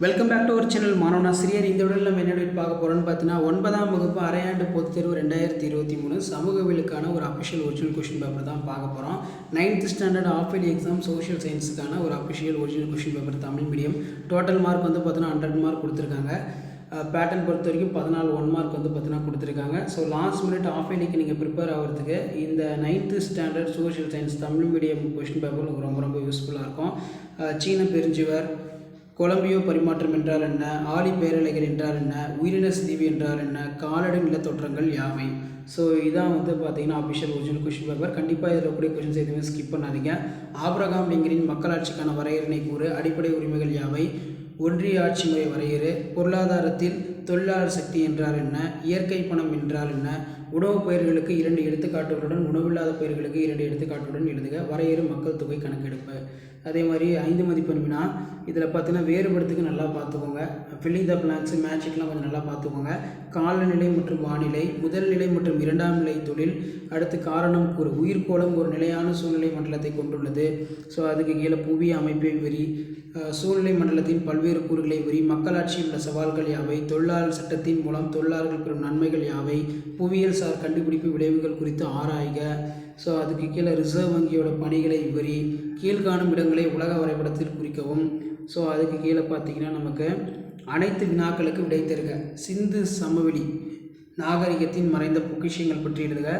Welcome back to our channel மாணவனாசிரியர். இந்த விடலில் நம்ம என்ன பார்க்க போகிறோம்னு பார்த்தீங்கன்னா 9ஆம் வகுப்பு அரையாண்டு பொதுத் தேர்வு 2023 சமூகவியலுக்கான ஒரு அஃபிஷியல் ஒரிஜினல் கொஷின் பேப்பர் தான் பார்க்க போகிறோம். 9th standard of early exam social சயின்ஸுக்கான ஒரு official original question paper Tamil medium. Total mark வந்து பார்த்தீங்கன்னா 100 மார்க் கொடுத்துருக்காங்க. பேட்டர்ன் பொறுத்த வரைக்கும் 14 1 மார்க் வந்து பார்த்தீங்கன்னா கொடுத்துருக்காங்க. ஸோ லாஸ்ட் மினிட் ஆஃப் இயர்லிக்கு நீங்கள் ப்ரிப்பேர் ஆகிறதுக்கு இந்த 9th standard social science Tamil medium question paper உங்களுக்கு ரொம்ப ரொம்ப யூஸ்ஃபுல்லாக இருக்கும். சீன பெருஞ்சுவர், கொலம்பியோ பரிமாற்றம் என்றால் என்ன, ஆழி பேரலைகள் என்றால் என்ன, உயிரின சிதைவு என்றால் என்ன, காலடி நிலத்தோற்றங்கள் யாவை. ஸோ இதான் வந்து பார்த்தீங்கன்னா அஃபிஷியல் ஒரிஜினல் கொஷின் பேப்பர். கண்டிப்பாக இதில் கூடிய கொஷின்ஸ் எதுவுமே ஸ்கிப் பண்ணாதீங்க. ஆபிரகாம் லிங்கனின் மக்களாட்சிக்கான வரையறை கூறு, அடிப்படை உரிமைகள் யாவை, ஒன்றிய ஆட்சி முறை வரையறு, பொருளாதாரத்தில் தொழிலாளர் சக்தி என்றால் என்ன, இயற்கை பணம் என்றால் என்ன, உணவுப் பயிர்களுக்கு 2 எடுத்துக்காட்டுகளுடன் உணவில்லாத பயிர்களுக்கு 2 எடுத்துக்காட்டுடன் எழுதுக, வரையறு மக்கள் தொகை கணக்கெடுப்பு. அதே மாதிரி 5 மதிப்பெண் வினா. இதில் பார்த்தீங்கன்னா வேறுபடுத்துக்கு நல்லா பார்த்துக்கோங்க. ஃபில்லிங் த பிளாங்க்ஸு மேட்சிக்லாம் கொஞ்சம் நல்லா பார்த்துக்கோங்க. காலநிலை மற்றும் வானிலை, முதல் நிலை மற்றும் 2ஆம் நிலை தொழில், அடுத்து காரணம் கூறு. உயிர்கோளம் ஒரு நிலையான சூழ்நிலை மண்டலத்தை கொண்டுள்ளது. ஸோ அதுக்கு கீழே புவி அமைப்பை விரி, சூழ்நிலை மண்டலத்தின் பல்வேறு கூறுகளை விரி, மக்களாட்சியில் உள்ள சவால்கள் யாவை, தொழிலாளர் சட்டத்தின் மூலம் தொழிலாளர்கள் பெறும் நன்மைகள் யாவை, புவியியல் சார் கண்டுபிடிப்பு விளைவுகள் குறித்து ஆராய்க. ஸோ அதுக்கு கீழே ரிசர்வ் வங்கியோட பணிகளை விவரி, கீழ்காணும் இடங்களை உலக வரைபடத்தில் குறிக்கவும். ஸோ அதுக்கு கீழே பார்த்தீங்கன்னா நமக்கு அனைத்து வினாக்களுக்கு விடை தருக. சிந்து சமவெளி நாகரிகத்தின் மறைந்த பொக்கிஷங்கள் பற்றி எழுதுக,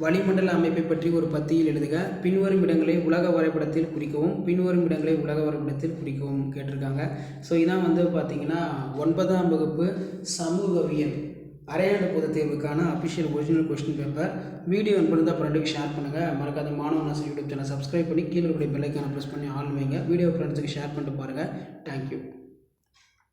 வளிமண்டல அமைப்பை பற்றி ஒரு பத்தியில் எழுதுக, பின்வரும் இடங்களை உலக வரைபடத்தில் குறிக்கவும், பின்வரும் இடங்களை உலக வரைபடத்தில் குறிக்கவும் கேட்டிருக்காங்க. ஸோ இதான் வந்து பார்த்திங்கன்னா 9ஆம் வகுப்பு சமூகவியல் அரையாண்டு பொதுத் தேர்வுக்கான official original question paper. Video அனுப்பிருந்தால் ஃப்ரெண்டுக்கு ஷேர் பண்ணுங்கள். மறக்காத மாணவனாசிரியர் யூடியூப் சேனல் சப்ஸ்கிரைப் பண்ணி கீழே இருக்கிற பெல்லைக்கான ப்ரெஸ் பண்ணி ஆள் வைங்க. வீடியோ ஃப்ரெண்ட்ஸுக்கு ஷேர் பண்ணிட்டு பாருங்கள்.